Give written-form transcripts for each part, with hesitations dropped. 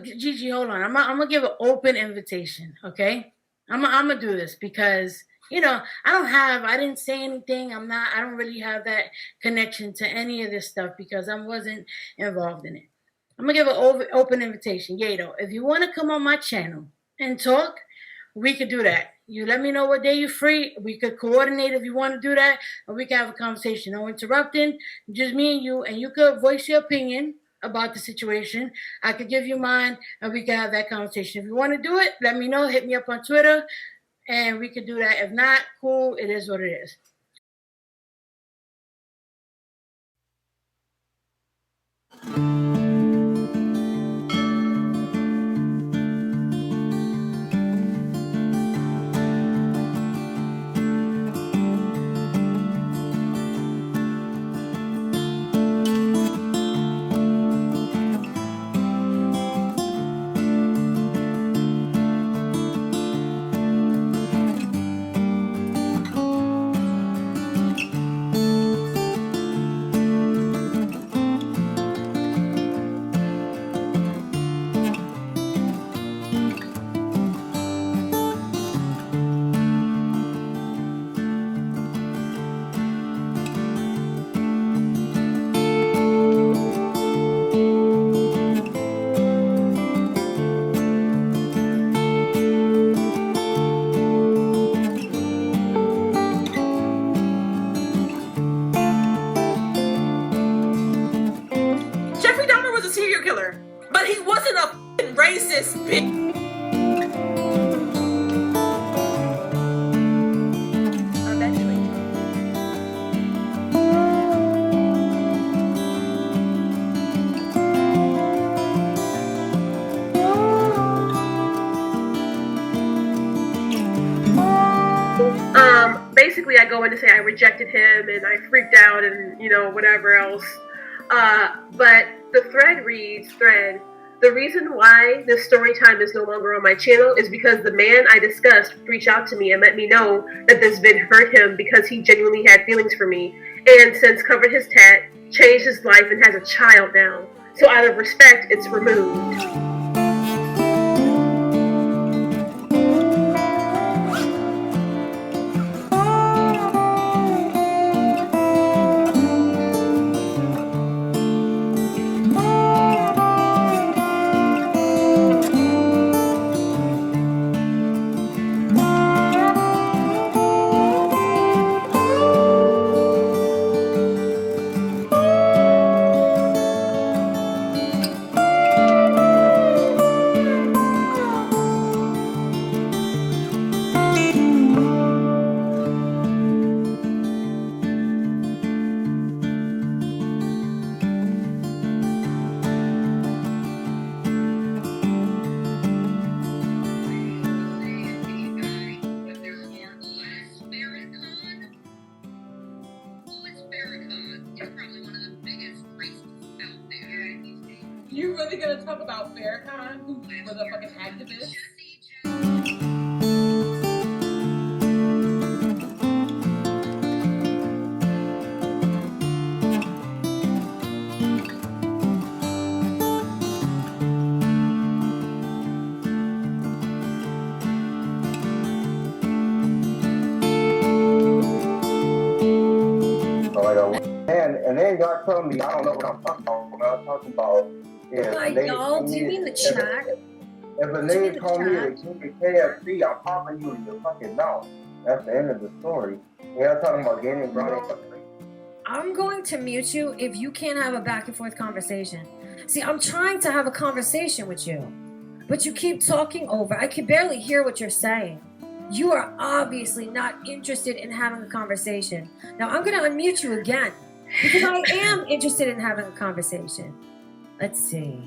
Gigi, hold on. I'm gonna give an open invitation. Okay, I'm gonna do this because I didn't say anything. I don't really have that connection to any of this stuff because I wasn't involved in it. I'm gonna give an open invitation. Yato, if you want to come on my channel and talk, we could do that. You let me know what day you're free. We could coordinate if you want to do that, or we can have a conversation. No interrupting, just me and you could voice your opinion about the situation. I could give you mine, and we can have that conversation. If you want to do it, let me know. Hit me up on Twitter, and we could do that. If not, cool. It is what it is. racist bitch. Basically, I go in to say I rejected him and I freaked out and, you know, whatever else. But the thread reads, the reason why this story time is no longer on my channel is because the man I discussed reached out to me and let me know that this vid hurt him because he genuinely had feelings for me, and since covered his tat, changed his life, and has a child now. So out of respect, it's removed. You really gonna talk about Farrakhan, who was a fucking activist? And then y'all told me I don't know what I'm talking about when I was talking about. Y'all, do you mean the chat? If a nigga call me a king of KFC, I'm popping you in your fucking mouth. That's the end of the story. Y'all talking about getting brownie. I'm going to mute you if you can't have a back and forth conversation. See, I'm trying to have a conversation with you, but you keep talking over. I can barely hear what you're saying. You are obviously not interested in having a conversation. Now I'm going to unmute you again because I am interested in having a conversation. Let's see.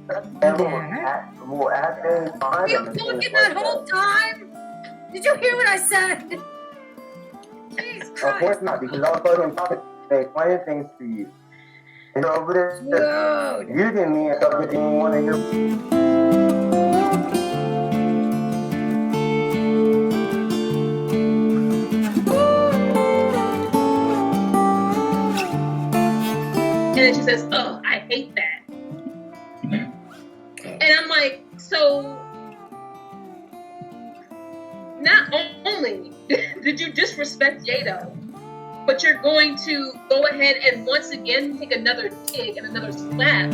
We'll act Are you talking that whole time? Did you hear what I said? Jesus Christ. Of course not, because I was talking about explaining things to you. And over there, you didn't mean stuff that you didn't want to hear. And then she says, "Oh, I hate that." like, so not only did you disrespect Yato, but you're going to go ahead and once again take another dig and another slap.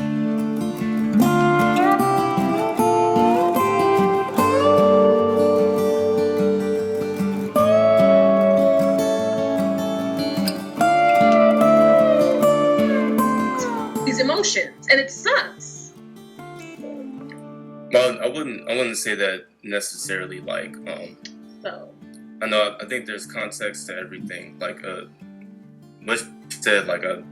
These emotions, and it sucks. Well, I wouldn't say that necessarily. Like, So I think there's context to everything. Like, what you said, like, it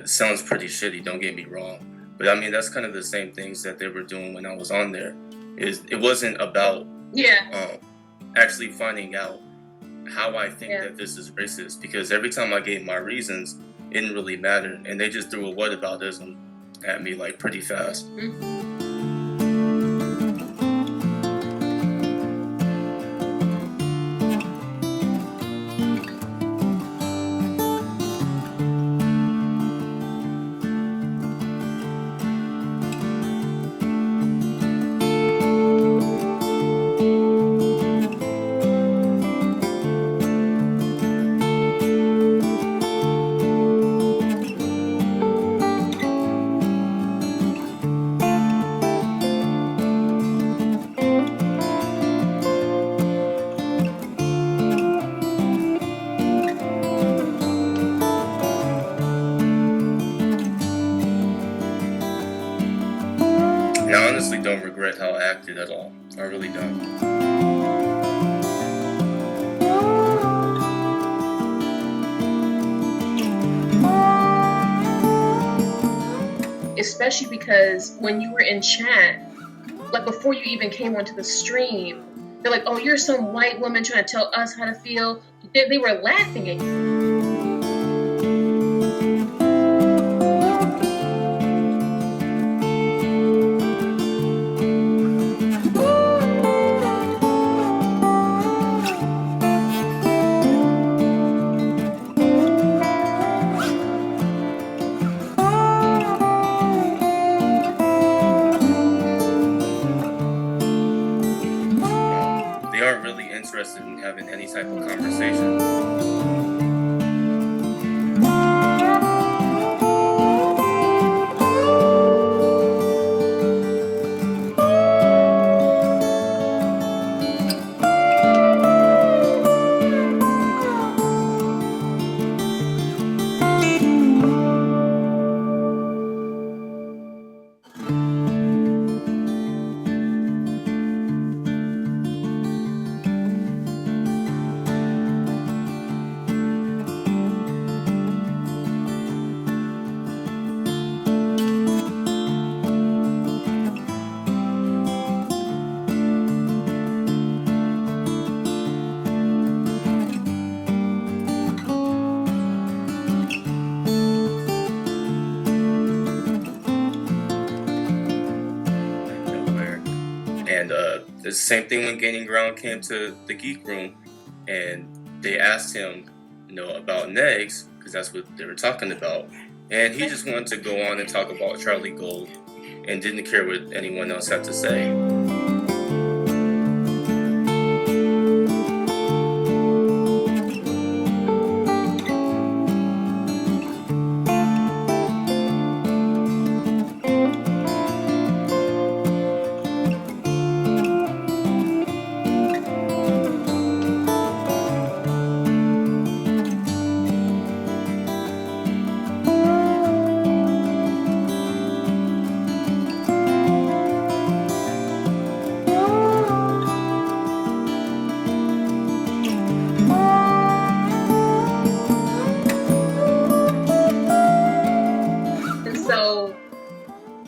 sounds pretty shitty. Don't get me wrong, but I mean that's kind of the same things that they were doing when I was on there. It wasn't about actually finding out how I think that this is racist, because every time I gave my reasons, it didn't really matter, and they just threw a whataboutism at me like pretty fast. Mm-hmm. And I honestly don't regret how I acted at all. I really don't. Especially because when you were in chat, like before you even came onto the stream, they're like, oh, you're some white woman trying to tell us how to feel. They were laughing at you. They aren't really interested in having any type of conversation. The same thing when Gaining Ground came to the Geek room, and they asked him, about negs, because that's what they were talking about, and he just wanted to go on and talk about Charlie Gold, and didn't care what anyone else had to say.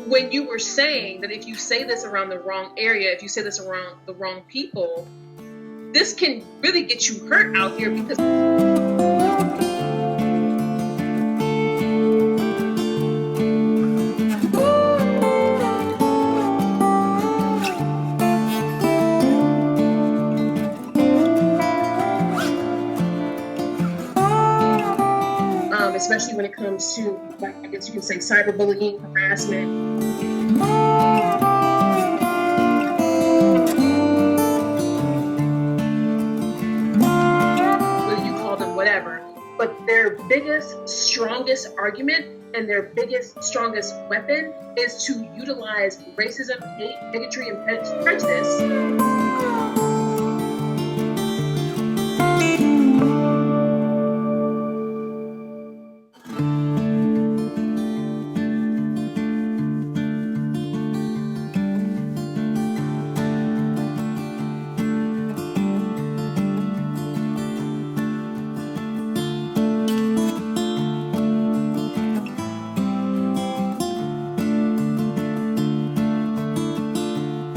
When you were saying that if you say this around the wrong area, if you say this around the wrong people, this can really get you hurt out here because especially when it comes to, like, I guess you can say cyberbullying, harassment. argument and their biggest, strongest weapon is to utilize racism, hate, bigotry, and prejudice.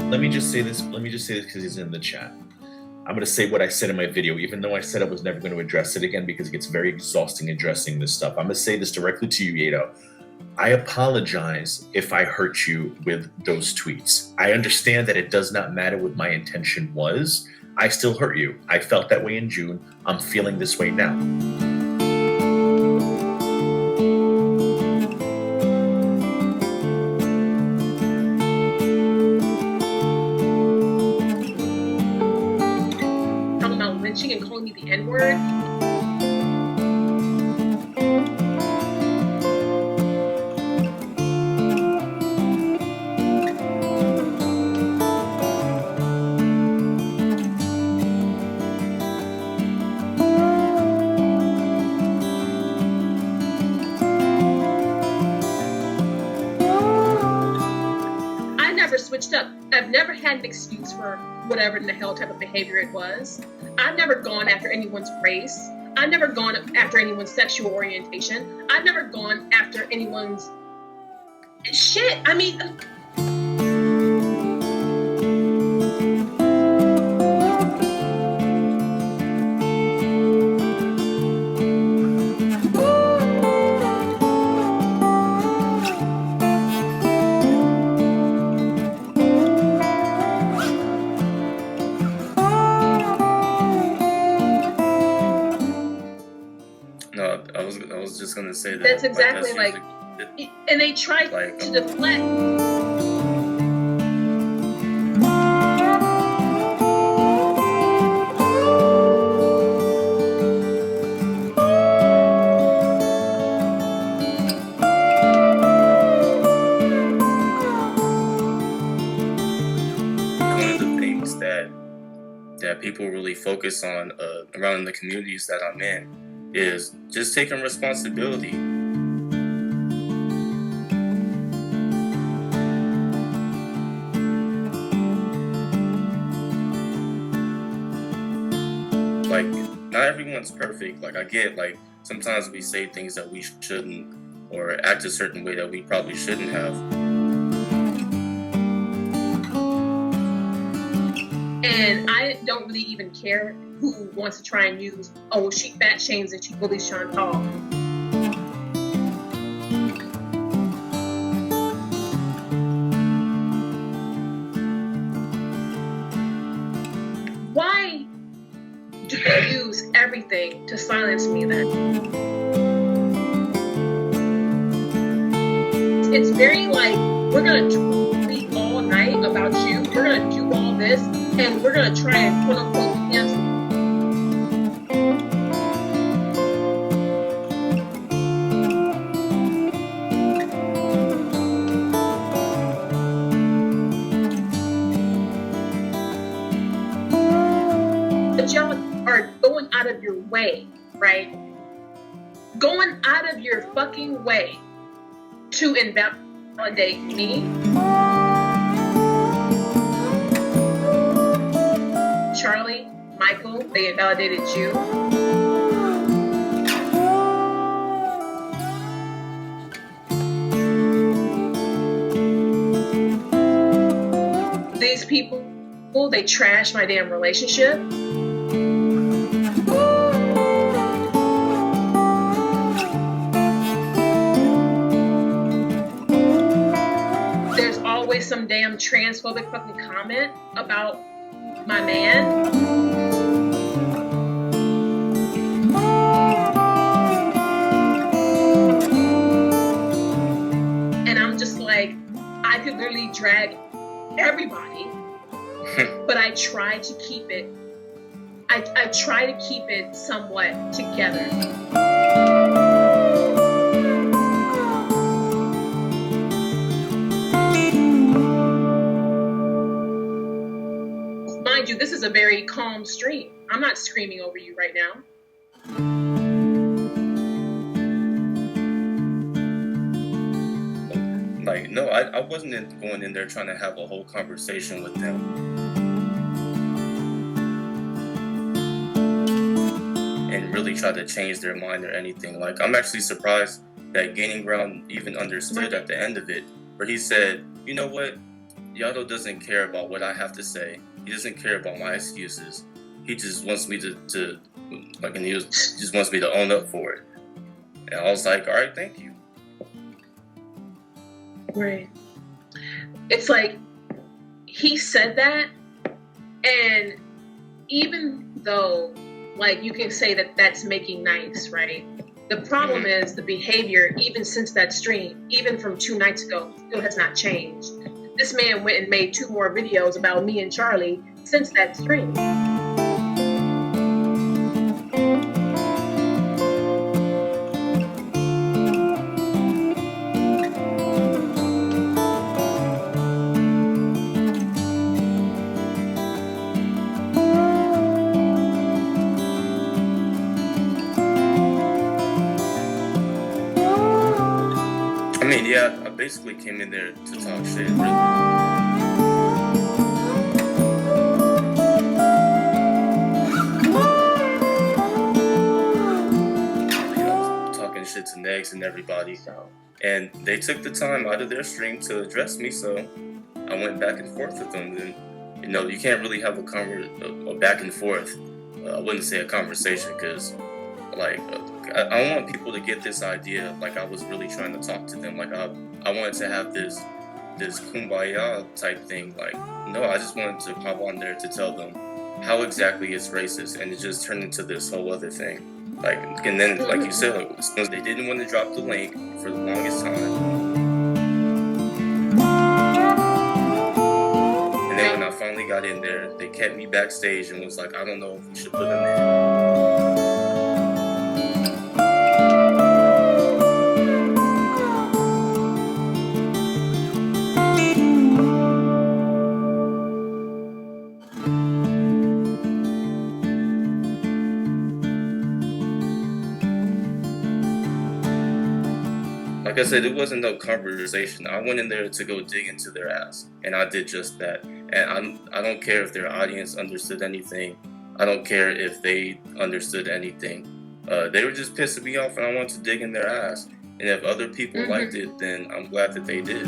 Let me just say this because he's in the chat. I'm going to say what I said in my video, even though I said I was never going to address it again because it gets very exhausting addressing this stuff. I'm going to say this directly to you, Yato. I apologize if I hurt you with those tweets. I understand that it does not matter what my intention was. I still hurt you. I felt that way in June. I'm feeling this way now. And calling me the N-word. I never switched up. I've never had an excuse for whatever in the hell type of behavior it was. I've never gone after anyone's race. I've never gone after anyone's sexual orientation. I've never gone after anyone's shit. I mean, I was just gonna say that. that's exactly and they try to deflect. One of the things that people really focus on around the communities that I'm in is just taking responsibility. Like, not everyone's perfect. Like, I get, like, sometimes we say things that we shouldn't, or act a certain way that we probably shouldn't have. And I don't really even care who wants to try and use, oh, she fat shames and she bullies Chantal. Why do they use everything to silence me then? It's very like, we're gonna tweet all night about you, we're gonna do all this, and we're gonna try and quote unquote cancel. But y'all are going out of your way, right? Going out of your fucking way to invalidate me. Charlie, Michael, they invalidated you. These people, they trash my damn relationship. There's always some damn transphobic fucking comment about my man. And I'm just like, I could literally drag everybody, but I try to keep it, I try to keep it somewhat together. mind you, this is a very calm stream. I'm not screaming over you right now. Like, no, I wasn't going in there trying to have a whole conversation with them. And really try to change their mind or anything. Like, I'm actually surprised that Gaining Ground even understood at the end of it, where he said, you know what, Yato doesn't care about what I have to say. He doesn't care about my excuses. He just wants me to like, and he just wants me to own up for it. And I was like, all right, thank you. Right. It's like, he said that, and even though, like, you can say that that's making nice, right? The problem is the behavior, even since that stream, even from 2 nights ago, still has not changed. This man went and made 2 more videos about me and Charlie since that stream. I mean, yeah, I basically came in there to talk shit, really. Talking shit to Negs and everybody. And they took the time out of their stream to address me, so I went back and forth with them. And, you know, you can't really have a back and forth. I wouldn't say a conversation, because, like, I want people to get this idea, like, I was really trying to talk to them. Like, I wanted to have this kumbaya type thing. Like, no, I just wanted to pop on there to tell them how exactly it's racist, and it just turned into this whole other thing. Like, and then, like you said, like, as soon as they didn't want to drop the link for the longest time. And then when I finally got in there, they kept me backstage and was like, I don't know if we should put them in. Like I said, it wasn't no conversation. I went in there to go dig into their ass, and I did just that. And I don't care if their audience understood anything. I don't care if they understood anything. They were just pissing me off, and I wanted to dig in their ass. And if other people liked it, then I'm glad that they did.